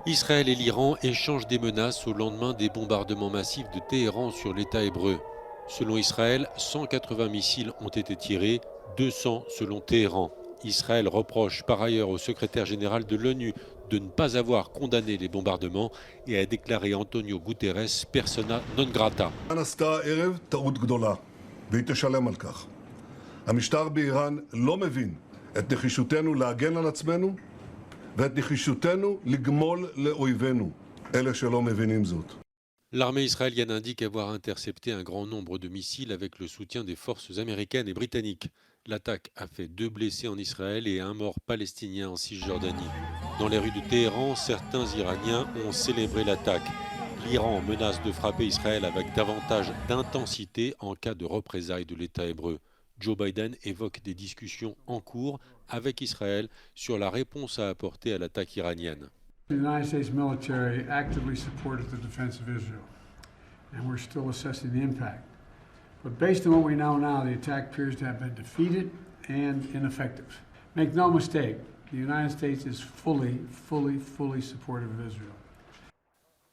Israël et l'Iran échangent des menaces au lendemain des bombardements massifs de Téhéran sur l'État hébreu. Selon Israël, 180 missiles ont été tirés, 200 selon Téhéran. Israël reproche par ailleurs au secrétaire général de l'ONU de ne pas avoir condamné les bombardements et a déclaré Antonio Guterres persona non grata. המשטר באיראן לא מבין את נחישותנו להגן על עצמנו ואת נחישותנו לגמול לאויבינו, אלה שלא מבינים זאת. L'armée israélienne indique avoir intercepté un grand nombre de missiles avec le soutien des forces américaines et britanniques. L'attaque a fait 2 blessés en Israël et un mort palestinien en Cisjordanie. Dans les rues de Téhéran, certains Iraniens ont célébré l'attaque. L'Iran menace de frapper Israël avec davantage d'intensité en cas de représailles de l'État hébreu. Joe Biden évoque des discussions en cours avec Israël sur la réponse à apporter à l'attaque iranienne. The United States military actively supported the defense of Israel, and we're still assessing the impact. But based on what we know now, the attack appears to have been defeated and ineffective. Make no mistake, the United States is fully supportive of Israel.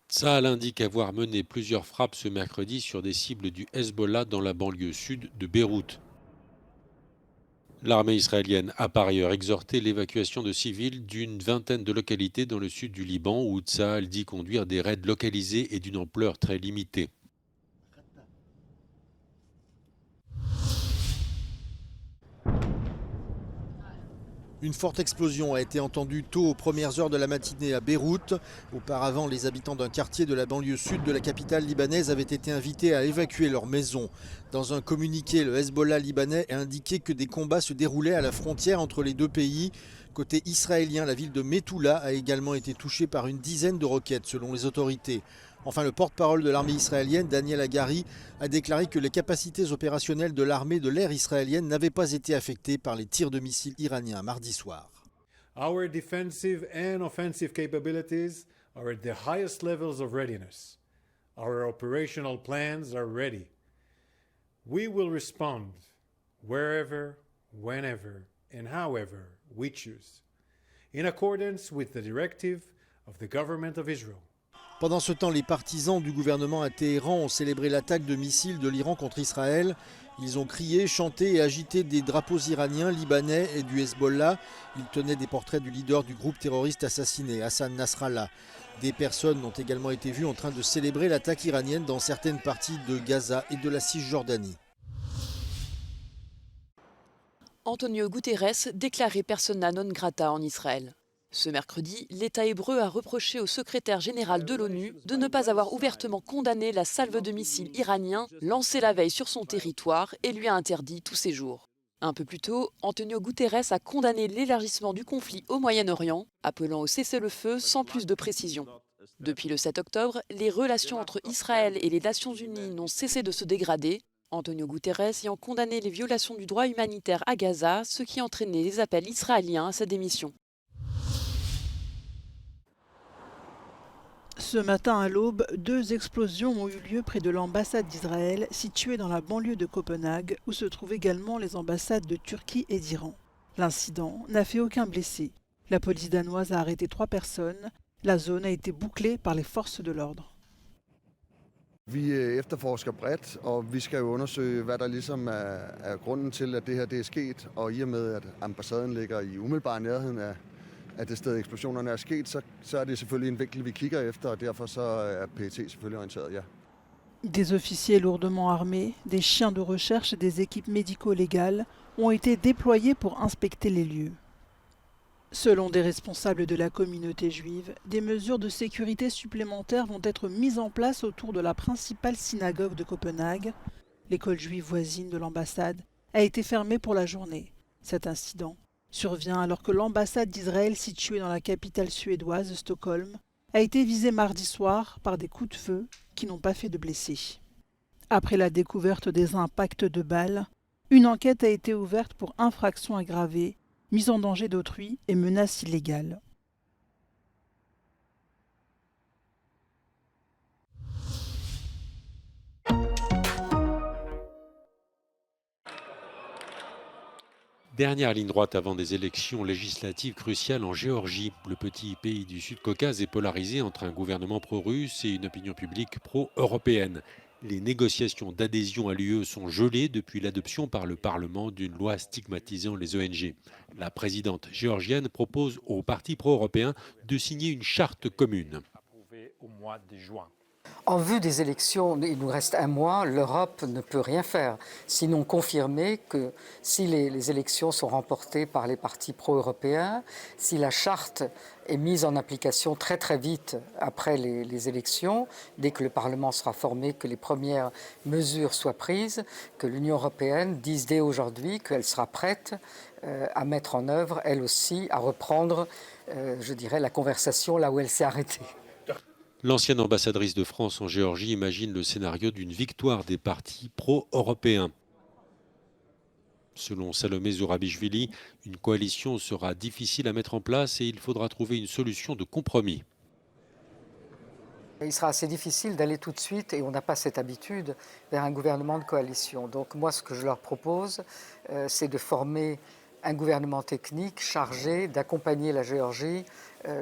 Tsahal indique avoir mené plusieurs frappes ce mercredi sur des cibles du Hezbollah dans la banlieue sud de Beyrouth. L'armée israélienne a par ailleurs exhorté l'évacuation de civils d'une vingtaine de localités dans le sud du Liban où Tsahal dit conduire des raids localisés et d'une ampleur très limitée. Une forte explosion a été entendue tôt aux premières heures de la matinée à Beyrouth. Auparavant, les habitants d'un quartier de la banlieue sud de la capitale libanaise avaient été invités à évacuer leur maison. Dans un communiqué, le Hezbollah libanais a indiqué que des combats se déroulaient à la frontière entre les deux pays. Côté israélien, la ville de Methoula a également été touchée par une dizaine de roquettes selon les autorités. Enfin, le porte-parole de l'armée israélienne, Daniel Hagari, a déclaré que les capacités opérationnelles de l'armée de l'air israélienne n'avaient pas été affectées par les tirs de missiles iraniens mardi soir. Our defensive and offensive capabilities are at the highest levels of readiness. Our operational plans are ready. We will respond wherever, whenever, and however we choose, in accordance with the directive of the government of Israel. Pendant ce temps, les partisans du gouvernement à Téhéran ont célébré l'attaque de missiles de l'Iran contre Israël. Ils ont crié, chanté et agité des drapeaux iraniens, libanais et du Hezbollah. Ils tenaient des portraits du leader du groupe terroriste assassiné, Hassan Nasrallah. Des personnes ont également été vues en train de célébrer l'attaque iranienne dans certaines parties de Gaza et de la Cisjordanie. Antonio Guterres déclaré persona non grata en Israël. Ce mercredi, l'État hébreu a reproché au secrétaire général de l'ONU de ne pas avoir ouvertement condamné la salve de missiles iraniens lancée la veille sur son territoire et lui a interdit tout séjour. Un peu plus tôt, Antonio Guterres a condamné l'élargissement du conflit au Moyen-Orient, appelant au cessez-le-feu sans plus de précision. Depuis le 7 octobre, les relations entre Israël et les Nations Unies n'ont cessé de se dégrader, Antonio Guterres ayant condamné les violations du droit humanitaire à Gaza, ce qui a entraîné les appels israéliens à sa démission. Ce matin à l'aube, 2 explosions ont eu lieu près de l'ambassade d'Israël située dans la banlieue de Copenhague où se trouvent également les ambassades de Turquie et d'Iran. L'incident n'a fait aucun blessé. La police danoise a arrêté 3 personnes. La zone a été bouclée par les forces de l'ordre. Vi efterforsker bredt, og vi skal jo undersøge, hvad der ligesom er grunden til, at det her det er sket. Og i og med, at ambassaden ligger i umiddelbar nærheden af det sted, eksplosionerne er sket, så er det selvfølgelig en vinkel, vi kigger efter, og derfor så er PET selvfølgelig orienteret, ja. Des officiers lourdement armés, des chiens de recherche et des équipes médico-légales ont été déployés pour inspecter les lieux. Selon des responsables de la communauté juive, des mesures de sécurité supplémentaires vont être mises en place autour de la principale synagogue de Copenhague. L'école juive voisine de l'ambassade a été fermée pour la journée. Cet incident survient alors que l'ambassade d'Israël située dans la capitale suédoise, Stockholm, a été visée mardi soir par des coups de feu qui n'ont pas fait de blessés. Après la découverte des impacts de balles, une enquête a été ouverte pour infraction aggravée, mise en danger d'autrui et menace illégale. Dernière ligne droite avant des élections législatives cruciales en Géorgie. Le petit pays du Sud-Caucase est polarisé entre un gouvernement pro-russe et une opinion publique pro-européenne. Les négociations d'adhésion à l'UE sont gelées depuis l'adoption par le Parlement d'une loi stigmatisant les ONG. La présidente géorgienne propose aux partis pro-européens de signer une charte commune. En vue des élections, il nous reste un mois, l'Europe ne peut rien faire, sinon confirmer que si les élections sont remportées par les partis pro-européens, si la charte est mise en application très très vite après les élections, dès que le Parlement sera formé, que les premières mesures soient prises, que l'Union européenne dise dès aujourd'hui qu'elle sera prête à mettre en œuvre, elle aussi, à reprendre, je dirais, la conversation là où elle s'est arrêtée. L'ancienne ambassadrice de France en Géorgie imagine le scénario d'une victoire des partis pro-européens. Selon Salomé Zourabichvili, une coalition sera difficile à mettre en place et il faudra trouver une solution de compromis. Il sera assez difficile d'aller tout de suite, et on n'a pas cette habitude, vers un gouvernement de coalition. Donc moi, ce que je leur propose, c'est de former un gouvernement technique chargé d'accompagner la Géorgie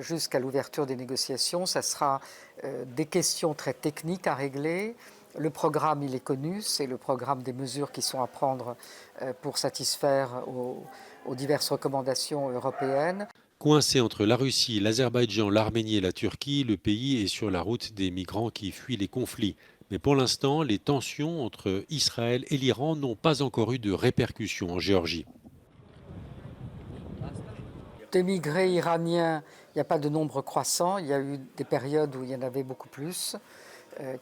jusqu'à l'ouverture des négociations. Ça sera des questions très techniques à régler. Le programme, il est connu, c'est le programme des mesures qui sont à prendre pour satisfaire aux diverses recommandations européennes. Coincé entre la Russie, l'Azerbaïdjan, l'Arménie et la Turquie, le pays est sur la route des migrants qui fuient les conflits. Mais pour l'instant, les tensions entre Israël et l'Iran n'ont pas encore eu de répercussions en Géorgie. D'émigrés iraniens, il n'y a pas de nombre croissant. Il y a eu des périodes où il y en avait beaucoup plus,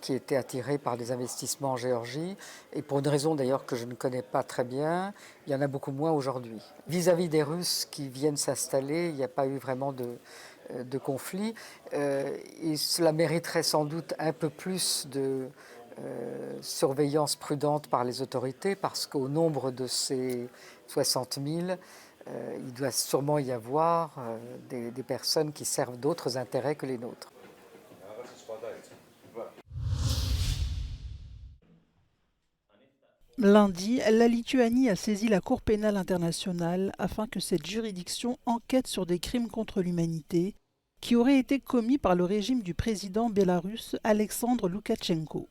qui étaient attirés par des investissements en Géorgie. Et pour une raison d'ailleurs que je ne connais pas très bien, il y en a beaucoup moins aujourd'hui. Vis-à-vis des Russes qui viennent s'installer, il n'y a pas eu vraiment de conflit. Et cela mériterait sans doute un peu plus de surveillance prudente par les autorités, parce qu'au nombre de ces 60 000, il doit sûrement y avoir des personnes qui servent d'autres intérêts que les nôtres. Lundi, la Lituanie a saisi la Cour pénale internationale afin que cette juridiction enquête sur des crimes contre l'humanité qui auraient été commis par le régime du président bélarusse Alexandre Loukachenko.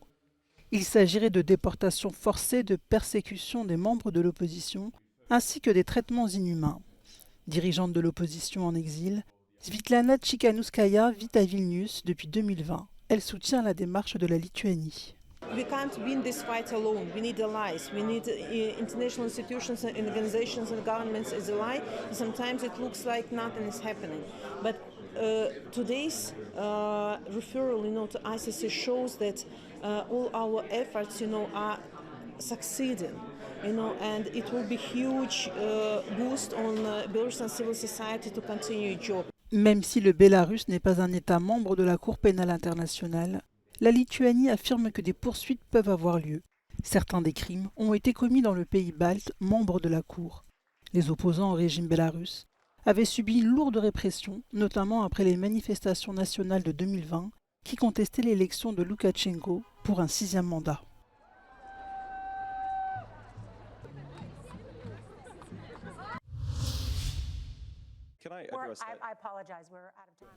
Il s'agirait de déportations forcées, de persécutions des membres de l'opposition, ainsi que des traitements inhumains. Dirigeante de l'opposition en exil, Svitlana Tsikhanouskaya vit à Vilnius depuis 2020. Elle soutient la démarche de la Lituanie. We can't win this fight alone. We need allies. We need international institutions and organizations and governments as allies. Sometimes it looks like nothing is happening. But today's referral, to ICC shows that all our efforts, are succeeding. And it will be huge boost on Belarusian civil society to continue its job. Même si le Bélarus n'est pas un État membre de la Cour pénale internationale, la Lituanie affirme que des poursuites peuvent avoir lieu. Certains des crimes ont été commis dans le pays balte, membre de la Cour. Les opposants au régime bélarusse avaient subi une lourde répression, notamment après les manifestations nationales de 2020 qui contestaient l'élection de Loukachenko pour un 6e mandat.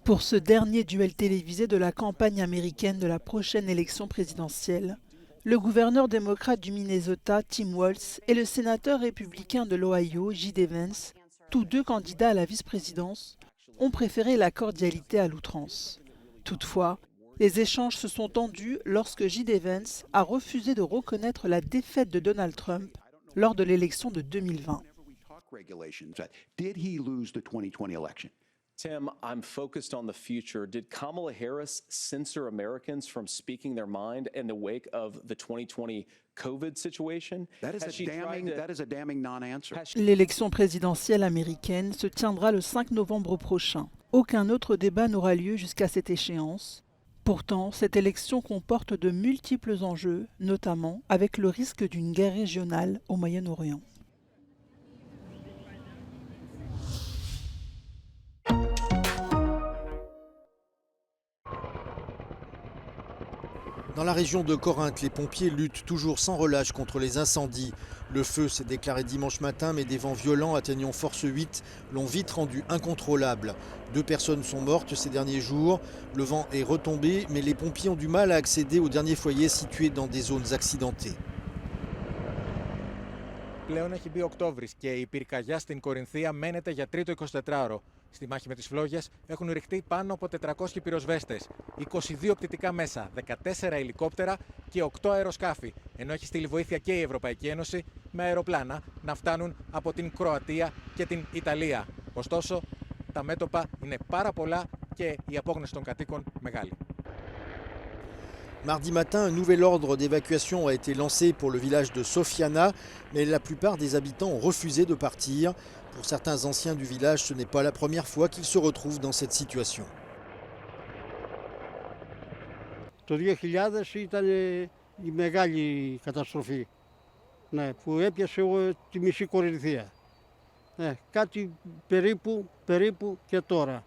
Pour ce dernier duel télévisé de la campagne américaine de la prochaine élection présidentielle, le gouverneur démocrate du Minnesota, Tim Walz, et le sénateur républicain de l'Ohio, J.D. Vance, tous deux candidats à la vice-présidence, ont préféré la cordialité à l'outrance. Toutefois, les échanges se sont tendus lorsque J.D. Vance a refusé de reconnaître la défaite de Donald Trump lors de l'élection de 2020. Regulations. Did he lose the 2020 election? Tim, I'm focused on the future. Did Kamala Harris censor Americans from speaking their mind in the wake of the 2020 COVID situation? That is a damning non-answer. L'élection présidentielle américaine se tiendra le 5 novembre prochain. Aucun autre débat n'aura lieu jusqu'à cette échéance. Pourtant, cette élection comporte de multiples enjeux, notamment avec le risque d'une guerre régionale au Moyen-Orient. Dans la région de Corinthe, les pompiers luttent toujours sans relâche contre les incendies. Le feu s'est déclaré dimanche matin, mais des vents violents atteignant force 8 l'ont vite rendu incontrôlable. 2 personnes sont mortes ces derniers jours. Le vent est retombé, mais les pompiers ont du mal à accéder aux derniers foyers situés dans des zones accidentées. Πλέον έχει μπει Οκτώβρης και η πυρκαγιά στην Κορινθία μένεται για τρίτο 24ωρο. Στη μάχη με τις φλόγες έχουν ρηχτεί πάνω από 400 πυροσβέστες, 22 πτυτικά μέσα, 14 ελικόπτερα και 8 αεροσκάφη, ενώ έχει στείλει βοήθεια και η Ευρωπαϊκή Ένωση με αεροπλάνα να φτάνουν από την Κροατία και την Ιταλία. Ωστόσο, τα μέτωπα είναι πάρα πολλά και η απόγνωση των κατοίκων μεγάλη. Mardi matin, un nouvel ordre d'évacuation a été lancé pour le village de Sofiana, mais la plupart des habitants ont refusé de partir. Pour certains anciens du village, ce n'est pas la première fois qu'ils se retrouvent dans cette situation. Το 2000 ήταν η μεγάλη καταστροφή, που έπιασε τη μισή Κορινθία. Κάτι περίπου και τώρα.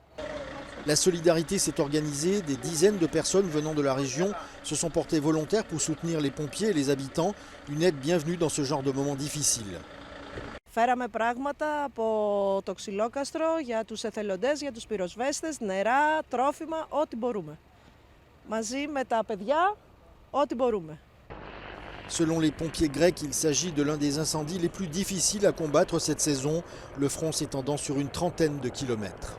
La solidarité s'est organisée, des dizaines de personnes venant de la région se sont portées volontaires pour soutenir les pompiers et les habitants, une aide bienvenue dans ce genre de moments difficiles. Φέραμε πράγματα από το ξυλόκαστρο για τους εθελοντές, για τους πυροσβέστες, νερά, τρόφιμα, ό,τι μπορούμε. Μαζί με τα παιδιά, ό,τι μπορούμε. Selon les pompiers grecs, il s'agit de l'un des incendies les plus difficiles à combattre cette saison, le front s'étendant sur une trentaine de kilomètres.